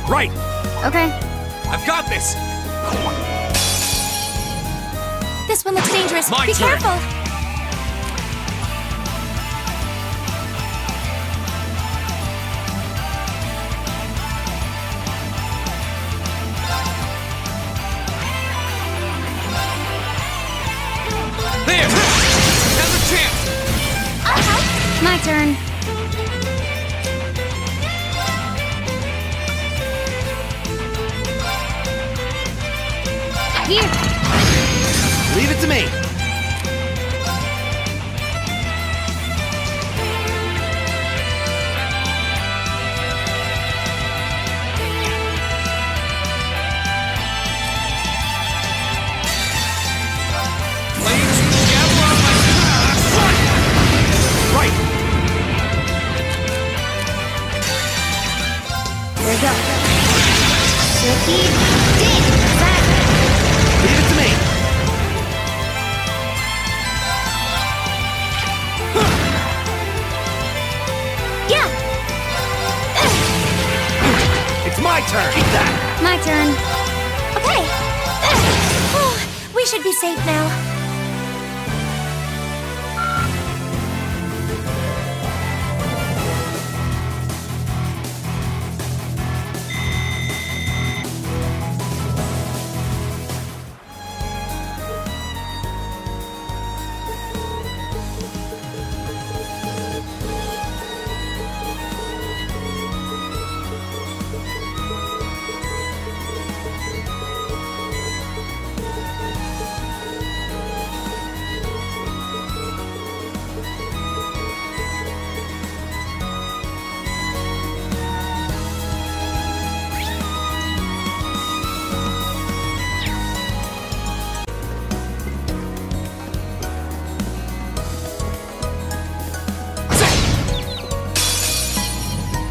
Right! Okay. I've got this! This one looks dangerous. My Be turn. careful! There! Now's a chance! I'll help. My turn. Here. Leave it to me. Flames gather on my... Right. Here we go. Tricky dig. Leave it to me. Yeah. It's my turn. Keep that. My turn. Okay. Oh, we should be safe now.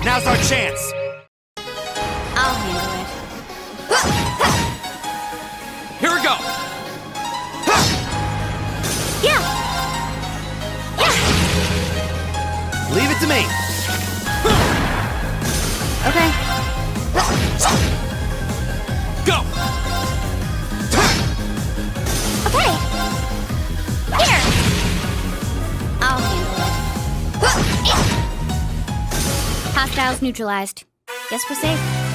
Now's our chance. I'll handle it. Here we go! Yeah. Yeah. Leave it to me. Okay. Go! Projectiles neutralized. Guess we're safe.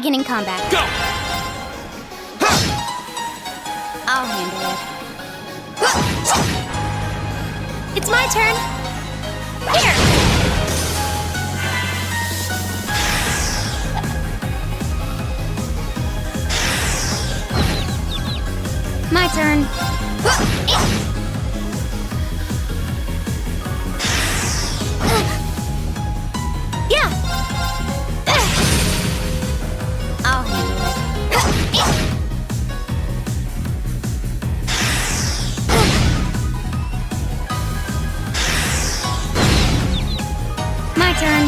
beginning combat. Go! I'll handle it. It's my turn. Here! My turn. Yeah! I'll handle it. My turn.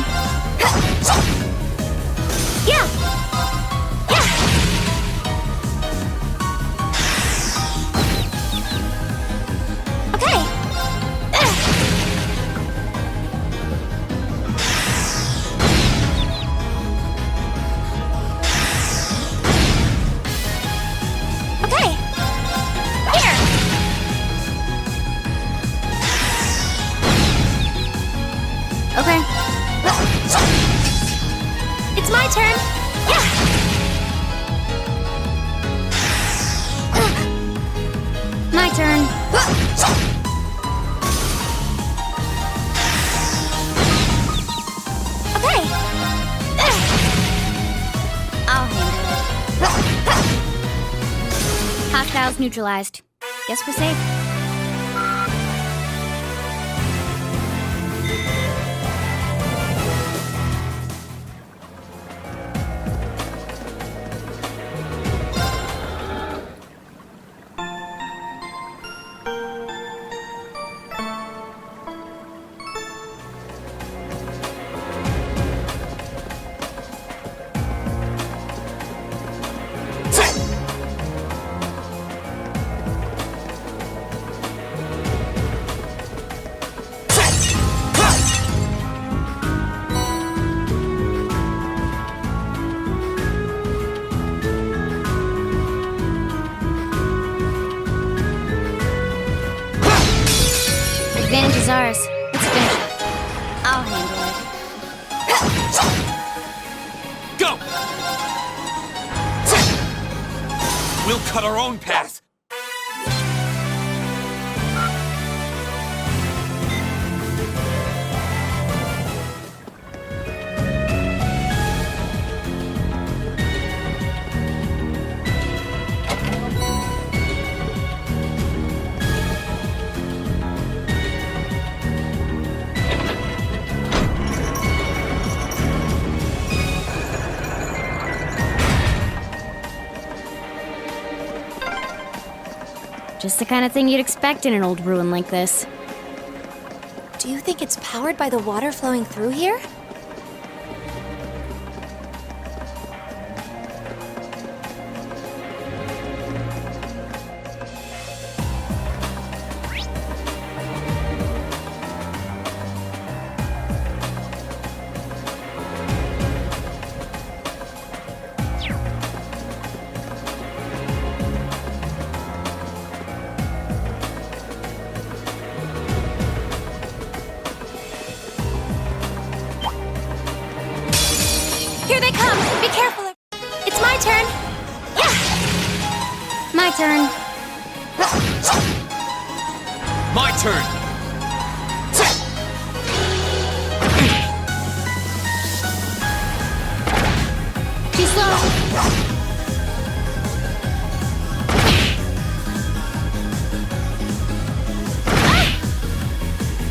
Yeah! Yeah! Okay! Okay! Here! Okay. It's my turn! Yeah! My turn. Okay! I'll handle it. Hostiles neutralized. Guess we're safe. Advantage is ours. Let's finish it. I'll handle it. Go! We'll cut our own path. Just the kind of thing you'd expect in an old ruin like this. Do you think it's powered by the water flowing through here? Here they come! Be careful! It's my turn! Yeah! My turn. My turn. Too slow.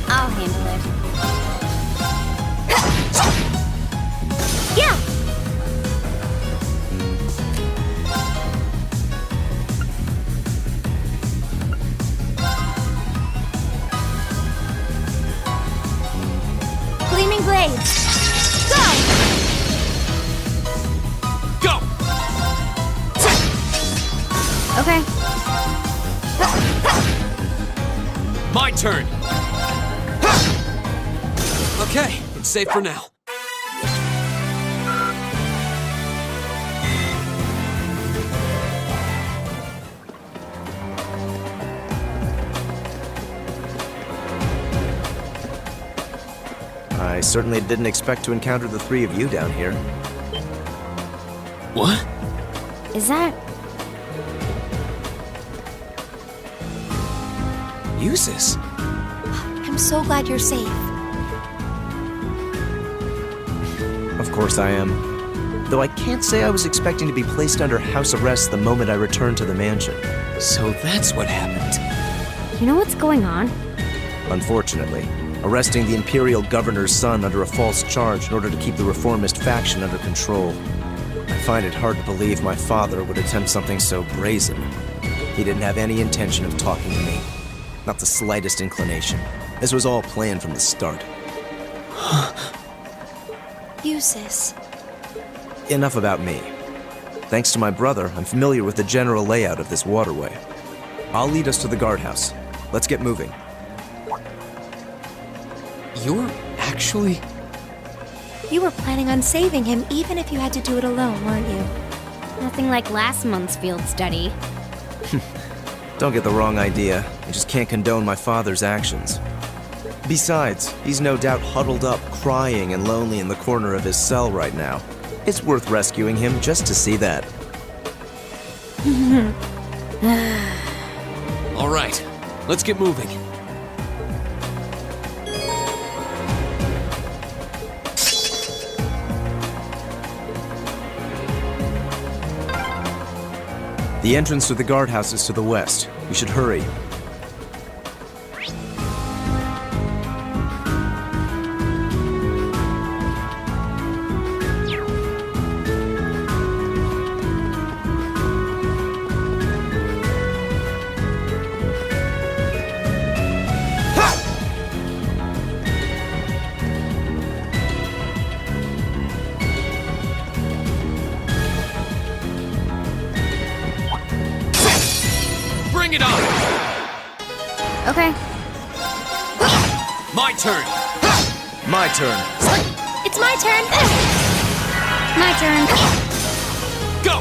I'll handle it. Yeah! Gleaming blades. Go! Go! Okay. My turn. Okay, it's safe for now. I certainly didn't expect to encounter the three of you down here. What? Is that... Uses? I'm so glad you're safe. Of course I am. Though I can't say I was expecting to be placed under house arrest the moment I returned to the mansion. So that's what happened. You know what's going on? Unfortunately, arresting the Imperial Governor's son under a false charge in order to keep the reformist faction under control. I find it hard to believe my father would attempt something so brazen. He didn't have any intention of talking to me. Not the slightest inclination. This was all planned from the start. Uses. Enough about me. Thanks to my brother, I'm familiar with the general layout of this waterway. I'll lead us to the guardhouse. Let's get moving. You're actually... You were planning on saving him even if you had to do it alone, weren't you? Nothing like last month's field study. Don't get the wrong idea. I just can't condone my father's actions. Besides, he's no doubt huddled up, crying and lonely in the corner of his cell right now. It's worth rescuing him just to see that. All right, let's get moving. The entrance to the guardhouse is to the west. We should hurry. Bring it on! Okay. My turn! My turn. It's my turn! My turn. Go!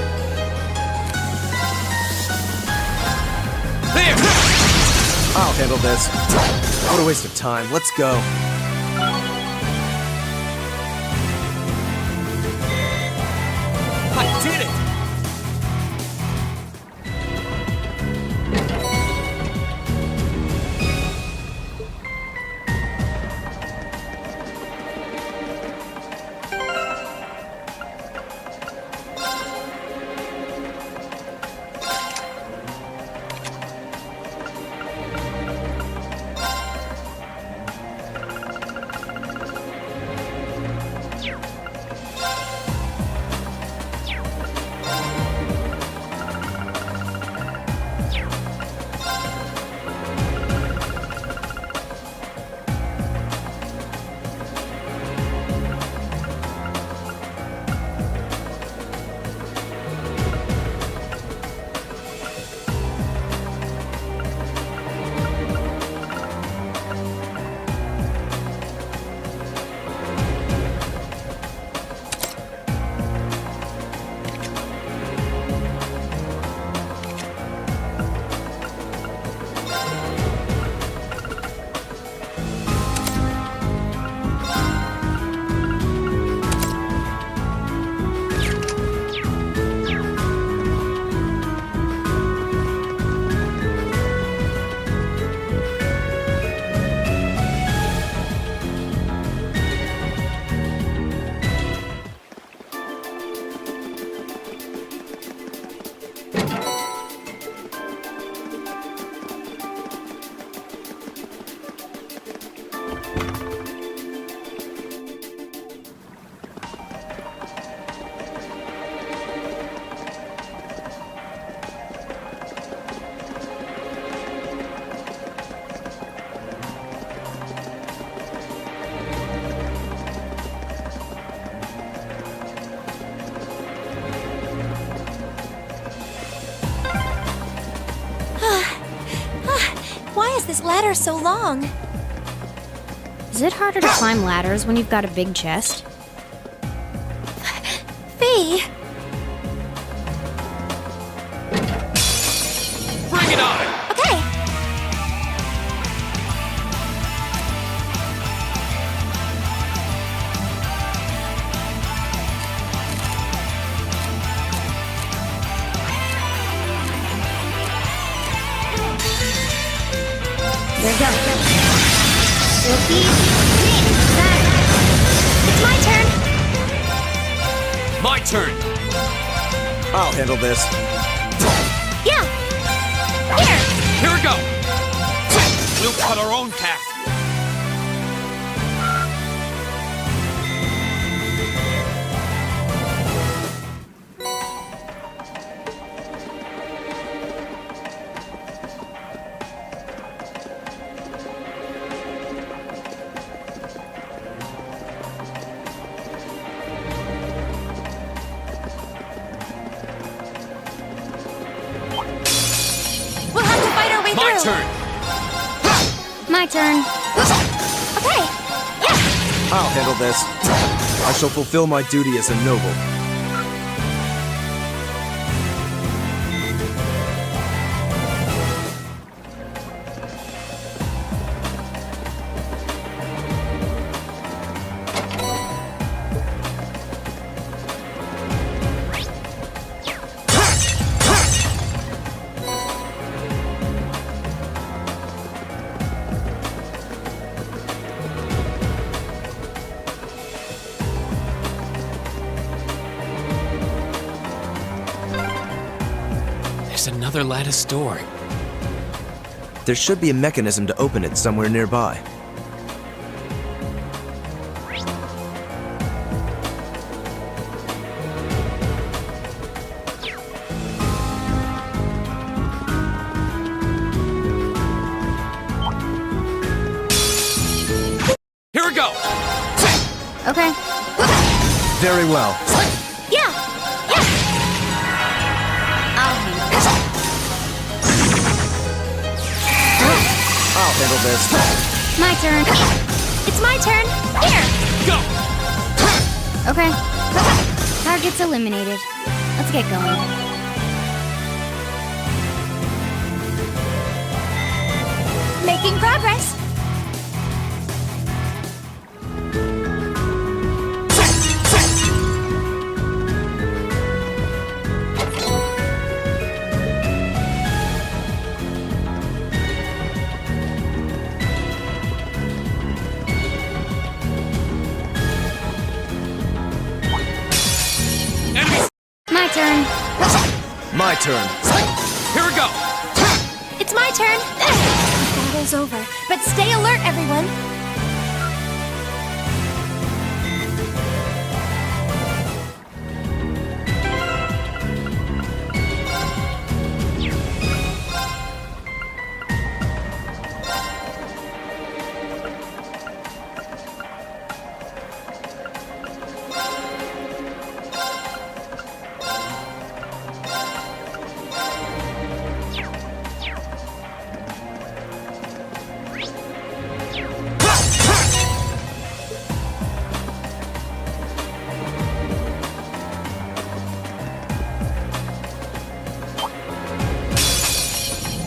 There! I'll handle this. What a waste of time. Let's go. I did it! Why is this ladder so long? Is it harder to climb ladders when you've got a big chest? Fee! Bring it on! Okay! go. Whoopee. It's my turn. My turn. I'll handle this. Yeah. Here. Here we go. We'll cut our own path. We'll have to fight our way My through. turn. My turn. Okay. Yeah. I'll handle this. I shall fulfill my duty as a noble. There's another lattice door. There should be a mechanism to open it somewhere nearby. Here we go. Okay. Very well. Yeah. Yeah. I'll handle this. I'll handle this. My turn. It's my turn. Here. Go. Okay. Target's eliminated. Let's get going. Making progress. Enemies. My turn. My turn. Here we go. It's my turn. Battle's over, but stay alert, everyone.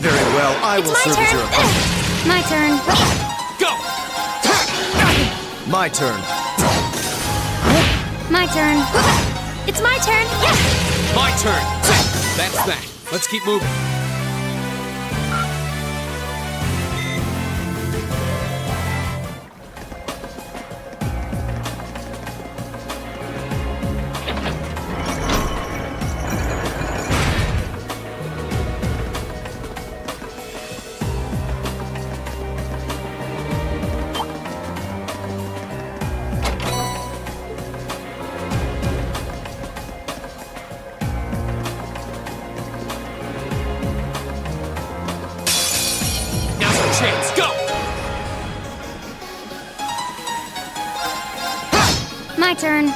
Very well, I will It's my serve as turn. your opponent. My turn. Go. My turn. My turn. It's my turn. Yeah. My turn. That's that. Let's keep moving. Now's our chance. Go. My turn.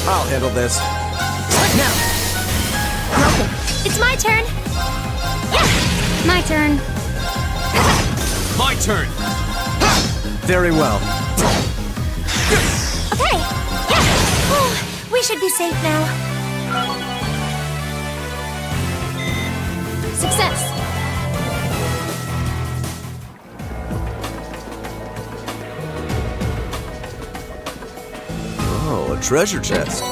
I'll handle this. Now! It's my turn. Yeah. My turn. My turn. Very well. Okay. Yeah. Oh, we should be safe now. Success. Oh, a treasure chest.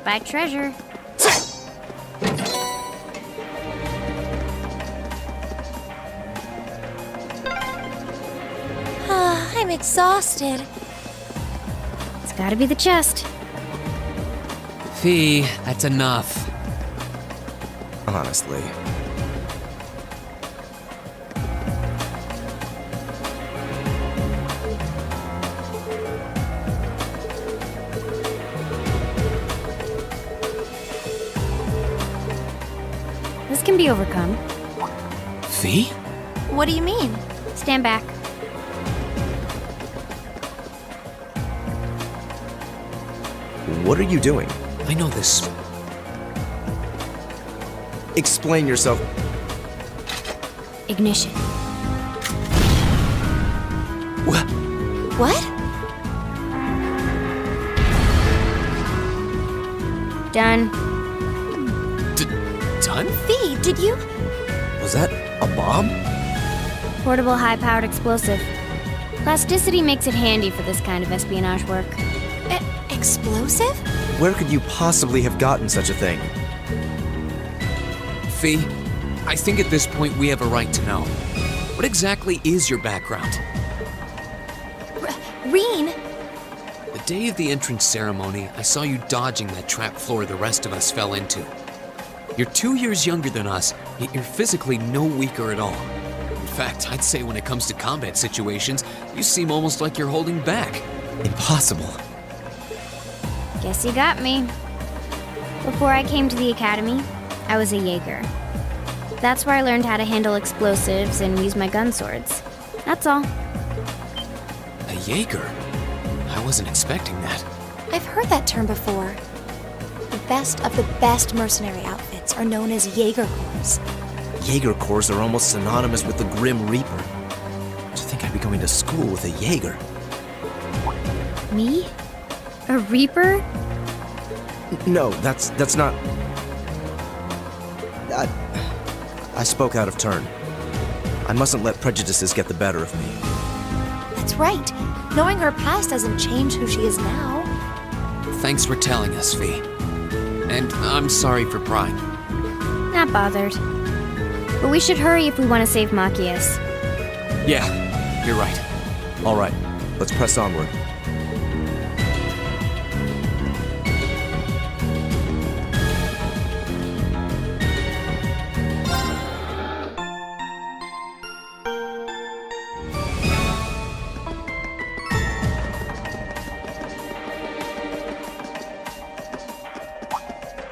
spy treasure. I'm exhausted. It's gotta be the chest. Fee, that's enough. Honestly. This can be overcome. Fee? What do you mean? Stand back. What are you doing? I know this. Explain yourself. Ignition. What? What? Done. Done? Fee, did you? Was that a bomb? Portable high-powered explosive. Plasticity makes it handy for this kind of espionage work. Explosive? Where could you possibly have gotten such a thing? Fee, I think at this point we have a right to know. What exactly is your background? Reen? The day of the entrance ceremony, I saw you dodging that trap floor the rest of us fell into. You're 2 years younger than us, yet you're physically no weaker at all. In fact, I'd say when it comes to combat situations, you seem almost like you're holding back. Impossible. Guess you got me. Before I came to the academy, I was a Jaeger. That's where I learned how to handle explosives and use my gun swords. That's all. A Jaeger? I wasn't expecting that. I've heard that term before. The best of the best mercenary outfits are known as Jaeger Corps. Jaeger Corps are almost synonymous with the Grim Reaper. To think I'd be going to school with a Jaeger. Me? A Reaper? No, that's not... I spoke out of turn. I mustn't let prejudices get the better of me. That's right. Knowing her past doesn't change who she is now. Thanks for telling us, Fee. And I'm sorry for prying. Not bothered. But we should hurry if we want to save Machias. Yeah, you're right. All right, let's press onward.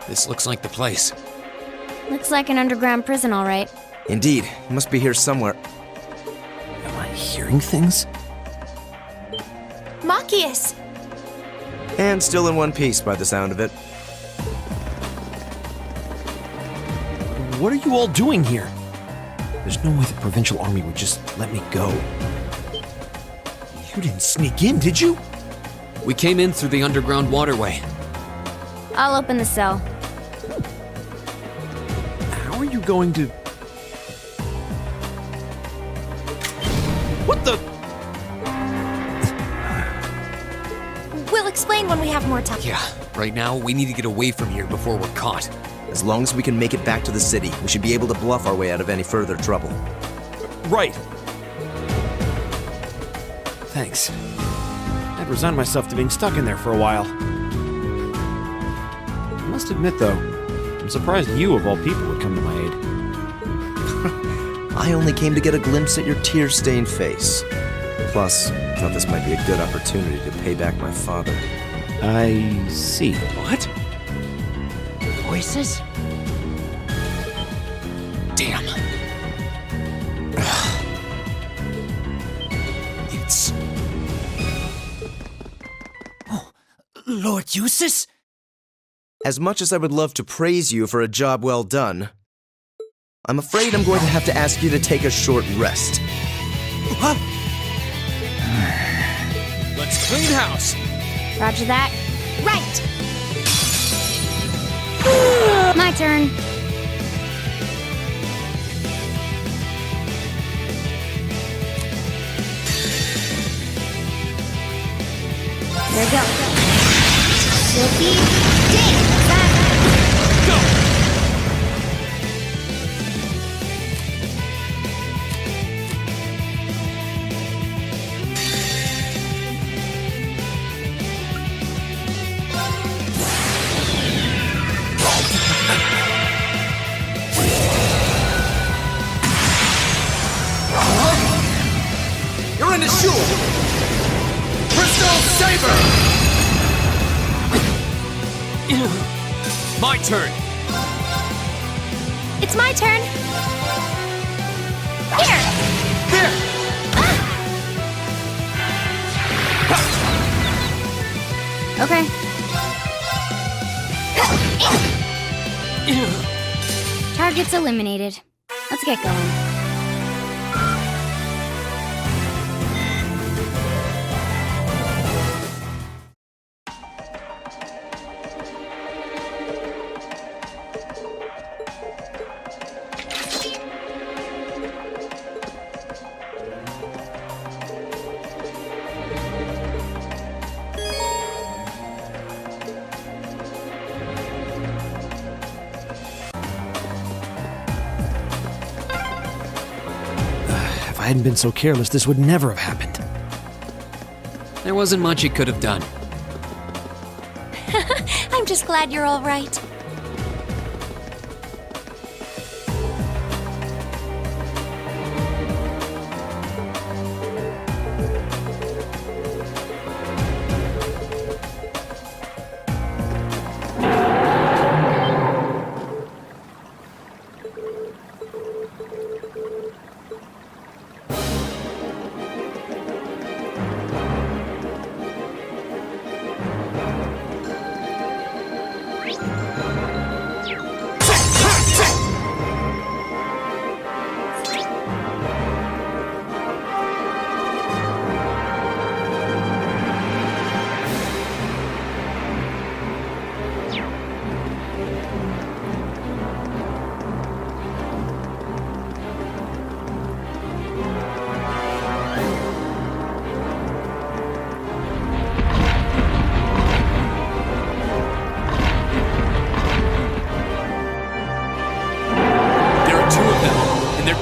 This looks like the place. Looks like an underground prison, all right. Indeed, he must be here somewhere. Am I hearing things? Machias! And still in one piece by the sound of it. What are you all doing here? There's no way the Provincial Army would just let me go. You didn't sneak in, did you? We came in through the underground waterway. I'll open the cell. How are you going to... What the... We'll explain when we have more time. Yeah, right now we need to get away from here before we're caught. As long as we can make it back to the city, we should be able to bluff our way out of any further trouble. Right. Thanks. I'd resigned myself to being stuck in there for a while. I must admit, though, I'm surprised you, of all people, would come to my aid. I only came to get a glimpse at your tear-stained face. Plus, I thought this might be a good opportunity to pay back my father. I see. What? Voices? Damn. It's... Oh, Lord Eustace? As much as I would love to praise you for a job well done, I'm afraid I'm going to have to ask you to take a short rest. Huh? Let's clean house. Roger that. Right! My turn. There we go. Silky. You're in the shoe! Crystal Saber! My turn! It's my turn. Here. There! Okay. Target's eliminated. Let's get going. If I hadn't been so careless, this would never have happened. There wasn't much you could have done. I'm just glad you're all right.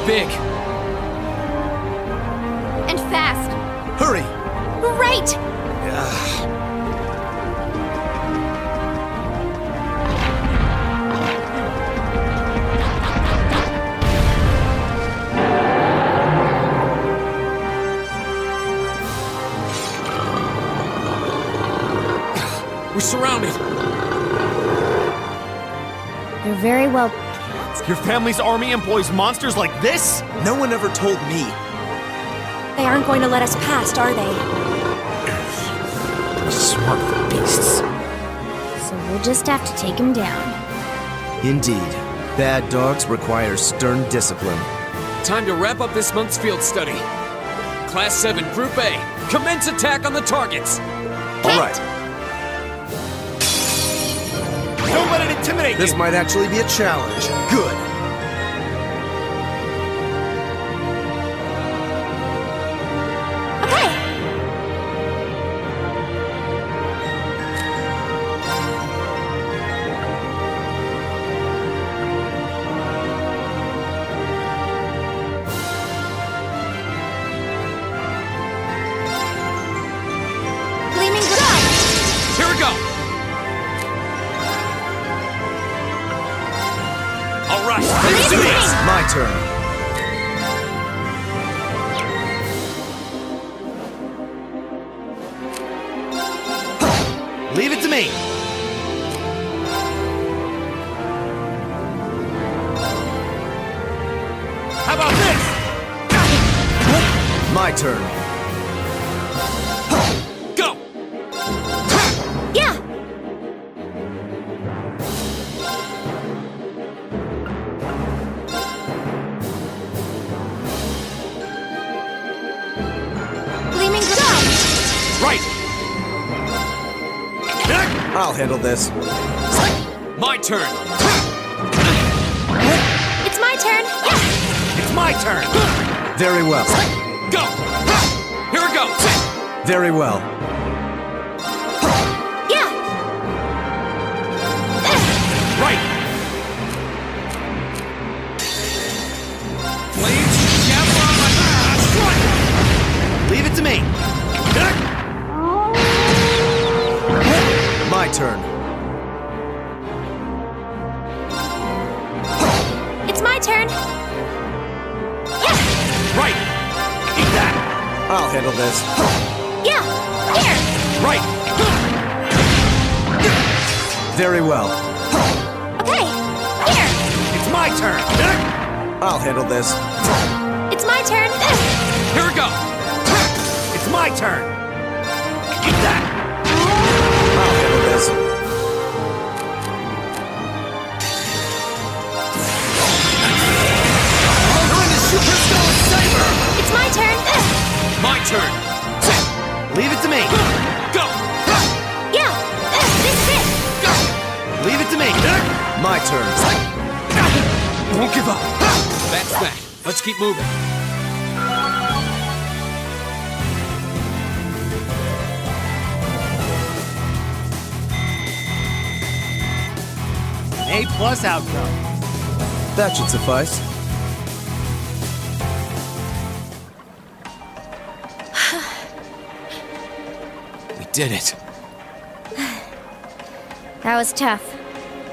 Big. And fast. Hurry! Right! We're surrounded. You're very well. Your family's army employs monsters like this? No one ever told me. They aren't going to let us past, are they? Smart for beasts. So we'll just have to take him down. Indeed. Bad dogs require stern discipline. Time to wrap up this month's field study. Class 7, Group A. Commence attack on the targets. All right. Don't let it intimidate This you! might actually be a challenge. Good. Okay. Gleaming Glove! Here we go. All right, let's do this. My turn. Leave it to me! How about this? My turn. Go. Yeah. Gleaming Glove! Right! I'll handle this. My turn. It's my turn! Yeah! It's my turn! Very well. Go. Here we go. Very well. Yeah! turn. It's my turn. Yeah, Right! Eat that! I'll handle this. yeah, here. Right! Very well. Okay, here. It's my turn! I'll handle this. It's my turn. Here we go! It's my turn! Eat that! I'll handle this. You're in the Superstone Saber! It's my turn. My turn! Leave it to me! Go! Yeah, this is it. Go! Leave it to me! My turn. Won't give up! That's that. Let's keep moving. A+ outcome. That should suffice. We did it. That was tough.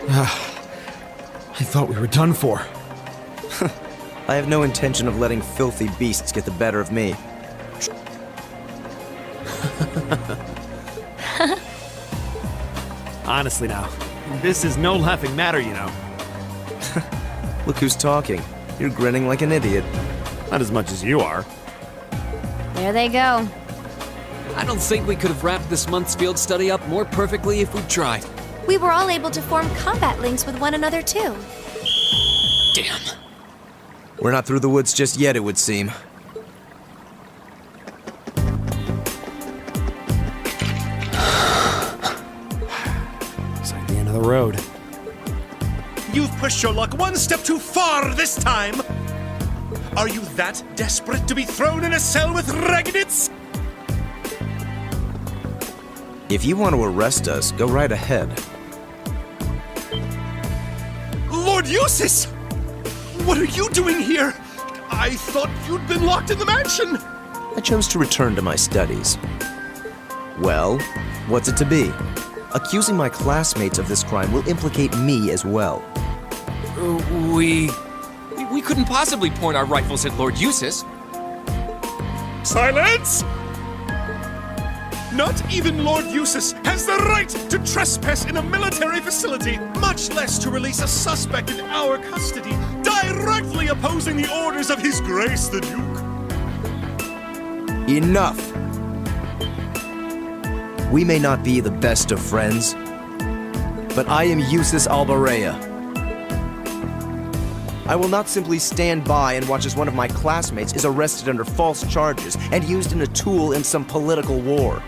I thought we were done for. I have no intention of letting filthy beasts get the better of me. Honestly now, this is no laughing matter, you know. Look who's talking. You're grinning like an idiot. Not as much as you are. There they go. I don't think we could have wrapped this month's field study up more perfectly if we tried. We were all able to form combat links with one another, too. Damn. We're not through the woods just yet, it would seem. It's like the end of the road. You've pushed your luck one step too far this time! Are you that desperate to be thrown in a cell with Ragnitz? If you want to arrest us, go right ahead. Lord Eustace! What are you doing here? I thought you'd been locked in the mansion! I chose to return to my studies. Well, what's it to be? Accusing my classmates of this crime will implicate me as well. We couldn't possibly point our rifles at Lord Eustace. Silence! Not even Lord Eustace has the right to trespass in a military facility, much less to release a suspect in our custody, directly opposing the orders of His Grace the Duke. Enough! We may not be the best of friends, but I am Eustace Albarea. I will not simply stand by and watch as one of my classmates is arrested under false charges and used as a tool in some political war.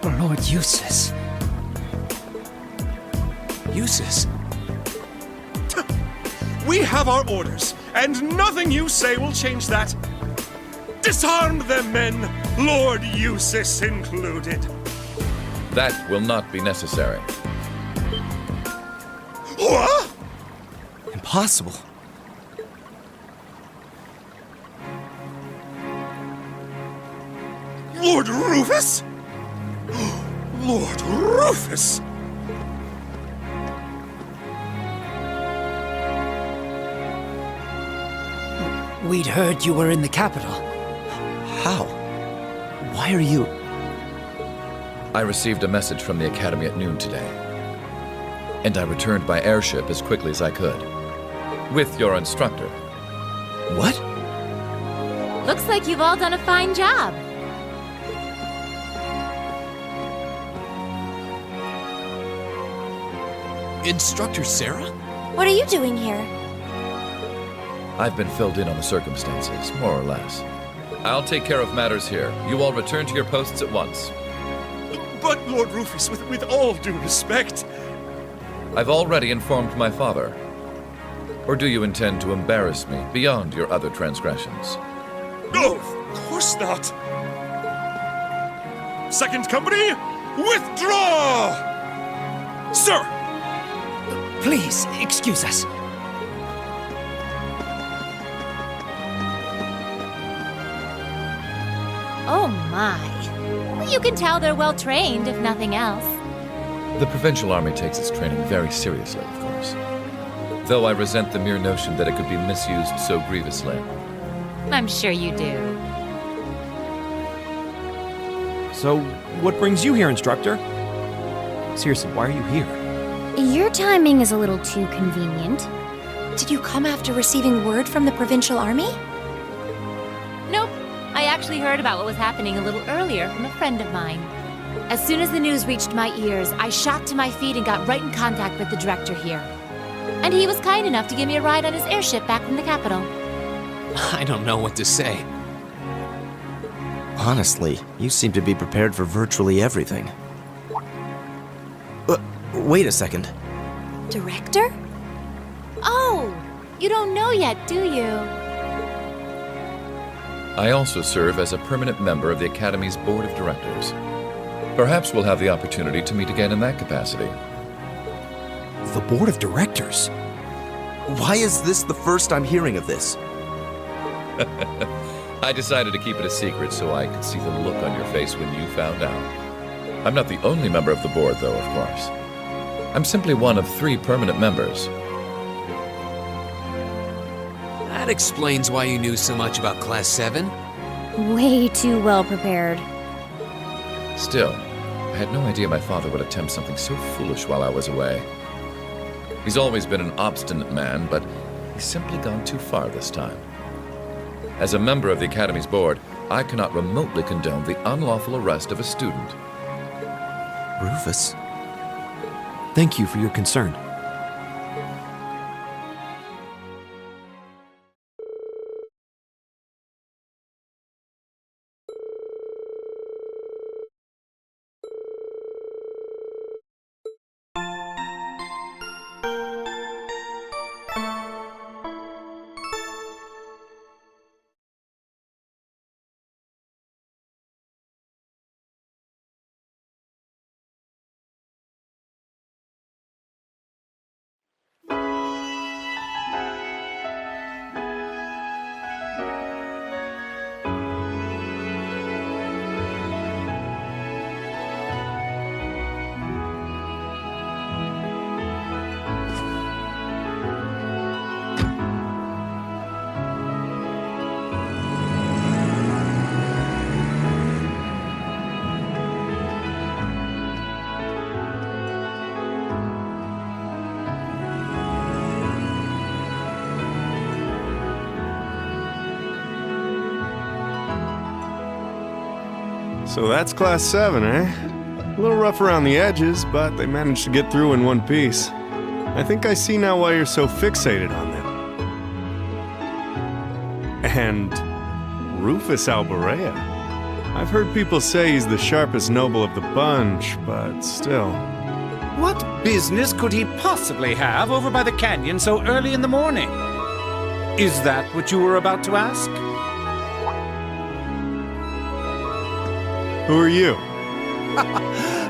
Lord Eustace. Eustace? We have our orders, and nothing you say will change that. Disarm them, men, Lord Eustace included. That will not be necessary. What? Impossible. Lord Rufus? Lord Rufus! We'd heard you were in the capital. How? Why are you... I received a message from the Academy at noon today, and I returned by airship as quickly as I could. With your instructor. What? Looks like you've all done a fine job. Instructor Sarah? What are you doing here? I've been filled in on the circumstances, more or less. I'll take care of matters here. You all return to your posts at once. But, Lord Rufus, with all due respect... I've already informed my father. Or do you intend to embarrass me beyond your other transgressions? No, of course not. Second company, withdraw! Sir! Please, excuse us. Oh my. Well, you can tell they're well trained, if nothing else. The Provincial Army takes its training very seriously, of course. Though I resent the mere notion that it could be misused so grievously. I'm sure you do. So, what brings you here, instructor? Seriously, why are you here? Your timing is a little too convenient. Did you come after receiving word from the Provincial Army? Nope. I actually heard about what was happening a little earlier from a friend of mine. As soon as the news reached my ears, I shot to my feet and got right in contact with the director here. And he was kind enough to give me a ride on his airship back from the capital. I don't know what to say. Honestly, you seem to be prepared for virtually everything. Wait a second. Director? Oh, you don't know yet, do you? I also serve as a permanent member of the Academy's Board of Directors. Perhaps we'll have the opportunity to meet again in that capacity. The board of directors? Why is this the first I'm hearing of this? I decided to keep it a secret so I could see the look on your face when you found out. I'm not the only member of the board, though, of course. I'm simply one of 3 permanent members. That explains why you knew so much about Class 7. Way too well prepared. Still, I had no idea my father would attempt something so foolish while I was away. He's always been an obstinate man, but he's simply gone too far this time. As a member of the Academy's board, I cannot remotely condone the unlawful arrest of a student. Rufus? Thank you for your concern. So that's Class 7, eh? A little rough around the edges, but they managed to get through in one piece. I think I see now why you're so fixated on them. And Rufus Alborea. I've heard people say he's the sharpest noble of the bunch, but still. What business could he possibly have over by the canyon so early in the morning? Is that what you were about to ask? Who are you?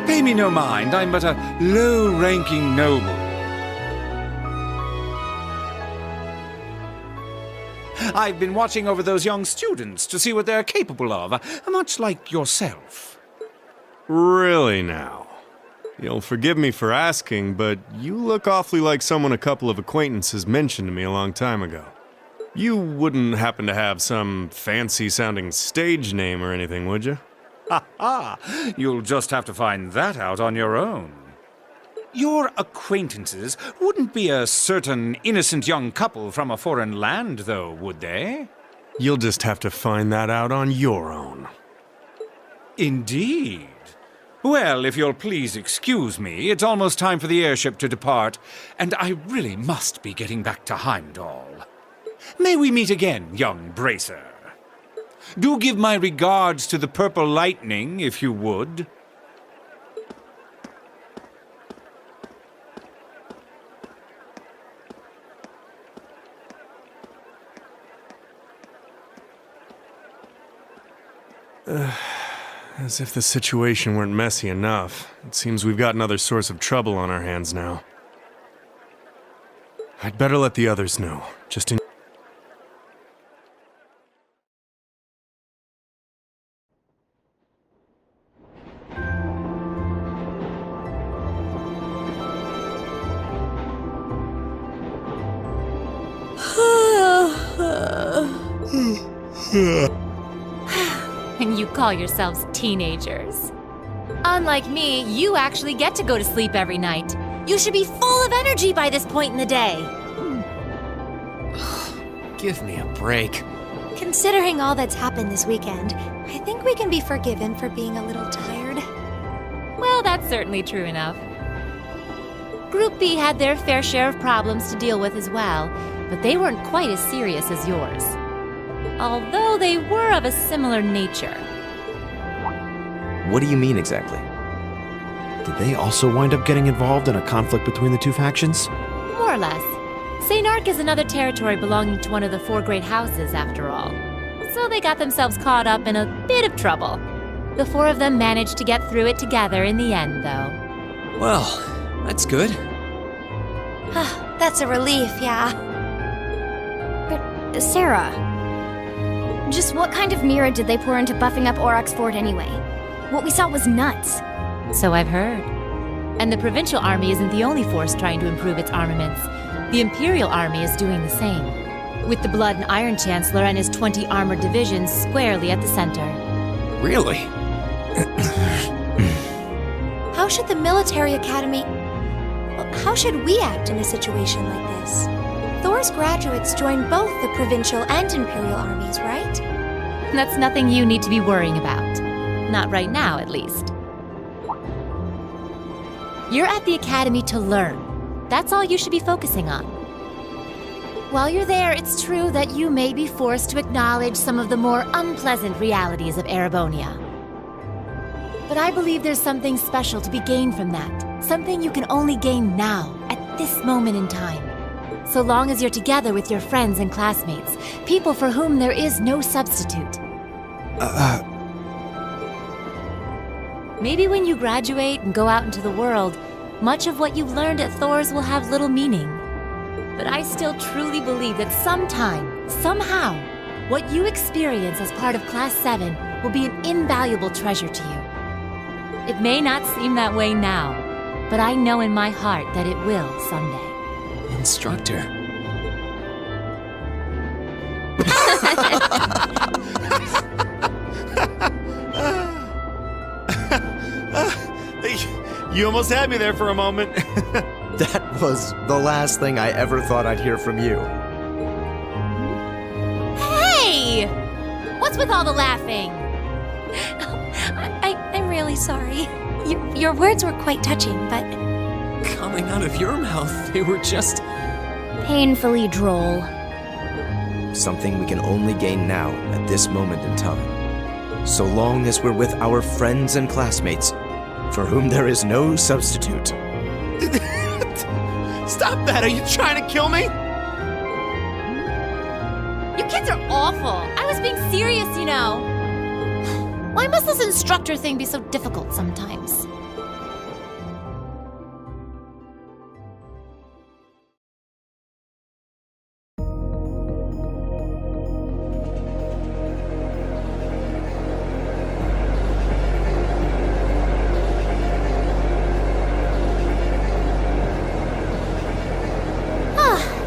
Pay me no mind, I'm but a low-ranking noble. I've been watching over those young students to see what they're capable of, much like yourself. Really now? You'll forgive me for asking, but you look awfully like someone a couple of acquaintances mentioned to me a long time ago. You wouldn't happen to have some fancy-sounding stage name or anything, would you? Ha ha! You'll just have to find that out on your own. Your acquaintances wouldn't be a certain innocent young couple from a foreign land, though, would they? You'll just have to find that out on your own. Indeed. Well, if you'll please excuse me, it's almost time for the airship to depart, and I really must be getting back to Heimdall. May we meet again, young bracer? Do give my regards to the Purple Lightning, if you would. As if the situation weren't messy enough, it seems we've got another source of trouble on our hands now. I'd better let the others know, just in... And you call yourselves teenagers. Unlike me, you actually get to go to sleep every night. You should be full of energy by this point in the day. Give me a break. Considering all that's happened this weekend, I think we can be forgiven for being a little tired. Well, that's certainly true enough. Group B had their fair share of problems to deal with as well, but they weren't quite as serious as yours. Although they were of a similar nature. What do you mean exactly? Did they also wind up getting involved in a conflict between the two factions? More or less. St. Ark is another territory belonging to one of the 4 great houses, after all. So they got themselves caught up in a bit of trouble. The 4 of them managed to get through it together in the end, though. Well, that's good. That's a relief, yeah. But, Sarah, just what kind of mirror did they pour into buffing up Aurochs Fort anyway? What we saw was nuts. So I've heard. And the provincial army isn't the only force trying to improve its armaments. The Imperial Army is doing the same, with the Blood and Iron Chancellor and his 20 armored divisions squarely at the center. Really? How should the military academy... Well, how should we act in a situation like this? Thor's graduates join both the provincial and Imperial armies, right? That's nothing you need to be worrying about. Not right now, at least. You're at the academy to learn. That's all you should be focusing on. While you're there, it's true that you may be forced to acknowledge some of the more unpleasant realities of Erebonia. But I believe there's something special to be gained from that. Something you can only gain now, at this moment in time. So long as you're together with your friends and classmates, people for whom there is no substitute. Maybe when you graduate and go out into the world, much of what you've learned at Thor's will have little meaning. But I still truly believe that sometime, somehow, what you experience as part of Class 7 will be an invaluable treasure to you. It may not seem that way now, but I know in my heart that it will someday. Instructor. You almost had me there for a moment. That was the last thing I ever thought I'd hear from you. Hey! What's with all the laughing? I'm really sorry. Your words were quite touching, but... Coming out of your mouth, they were just... Painfully droll. Something we can only gain now, at this moment in time. So long as we're with our friends and classmates, for whom there is no substitute. Stop that! Are you trying to kill me? You kids are awful. I was being serious, you know. Why must this instructor thing be so difficult sometimes?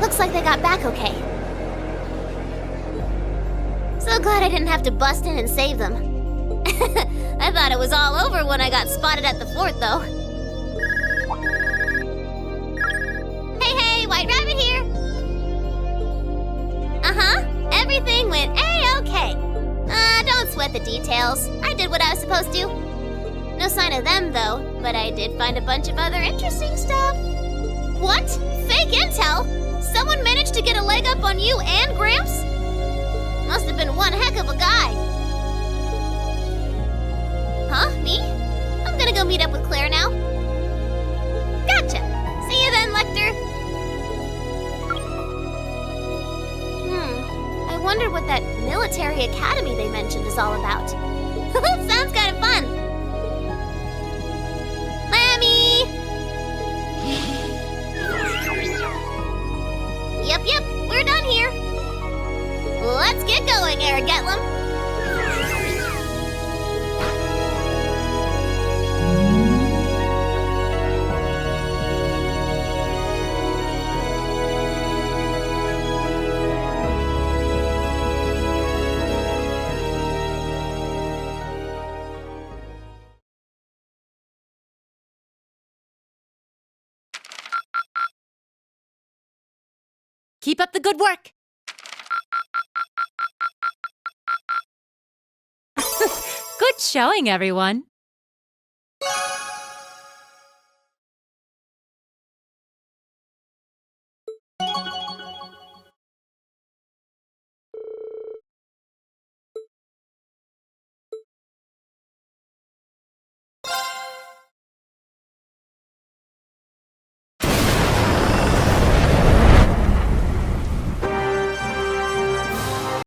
Looks like they got back okay. So glad I didn't have to bust in and save them. I thought it was all over when I got spotted at the fort, though. Hey, White Rabbit here! Uh-huh, everything went A-okay. Don't sweat the details. I did what I was supposed to. No sign of them, though, but I did find a bunch of other interesting stuff. What? Fake intel? Someone managed to get a leg up on you and Gramps? Must have been one heck of a guy. Huh? Me? I'm gonna go meet up with Claire now. Gotcha. See you then, Lecter. I wonder what that military academy they mentioned is all about. Sounds kind of fun. Lammy! Yep, we're done here. Let's get going, Aragetlum. Keep up the good work. Good showing, everyone.